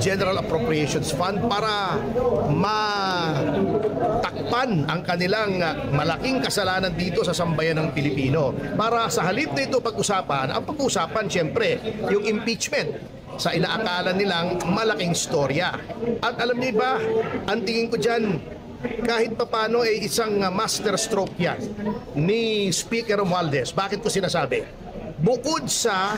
General Appropriations Fund para matakpan ang kanilang malaking kasalanan dito sa sambayan ng Pilipino. Para sa halip na ito pag-usapan, ang pag-usapan siyempre yung impeachment sa inaakala nilang malaking storya. At alam niyo ba, ang tingin ko dyan, kahit papano ay isang master stroke yan ni Speaker Romualdez. Bakit ko sinasabi? Bukod sa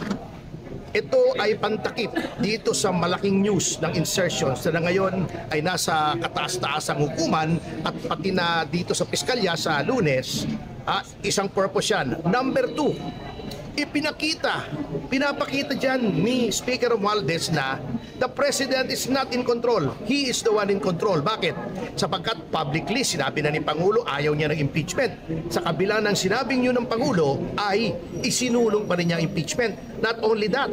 ito ay pantakip dito sa malaking news ng insertions na ngayon ay nasa kataas-taasang hukuman at pati na dito sa piskalya sa Lunes, isang purpose yan. Number 2, pinapakita dyan ni Speaker Romualdez na the President is not in control. He is the one in control. Bakit? Sapagkat publicly sinabi na ni Pangulo ayaw niya ng impeachment. Sa kabila ng sinabing yun ng Pangulo ay isinulong pa rin niya impeachment. Not only that,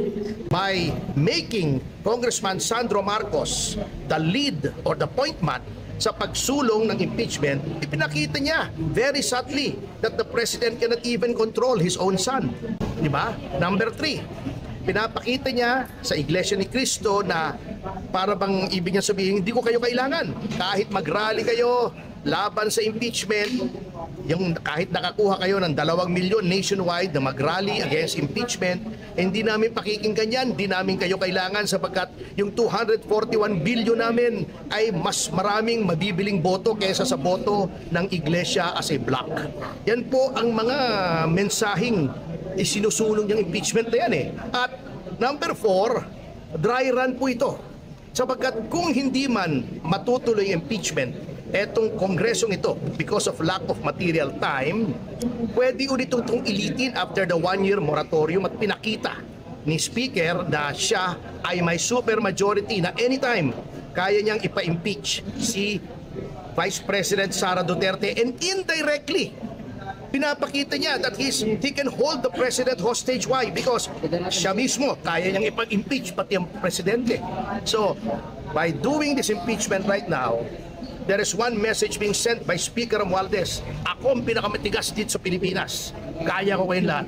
by making Congressman Sandro Marcos the lead or the point man sa pagsulong ng impeachment, ipinakita niya very subtly that the President cannot even control his own son. Diba? Number 3, pinapakita niya sa Iglesia ni Cristo na para bang ibig niya sabihin, hindi ko kayo kailangan. Kahit mag-rally kayo laban sa impeachment, yung kahit nakakuha kayo ng 2 milyon nationwide na mag-rally against impeachment, hindi namin pakikinggan yan, hindi namin kayo kailangan sapagkat yung 241 billion namin ay mas maraming mabibiling boto kaysa sa boto ng Iglesia as a block. Yan po ang mga mensaheng isinusulong yung impeachment na yan eh. At number 4, dry run po ito. Sapagkat kung hindi man matutuloy impeachment, etong kongresong ito, because of lack of material time, pwede ulit itong ilitin after the 1-year moratorium at pinakita ni Speaker na siya ay may super majority na anytime kaya niyang ipa-impeach si Vice President Sara Duterte, and indirectly pinapakita niya that he can hold the President hostage. Why? Because siya mismo kaya niyang ipa-impeach pati ang Presidente. So, by doing this impeachment right now, there is one message being sent by Speaker Romualdez. Ako ang pinakamatigas dito sa Pilipinas. Kaya ko kayong lahat.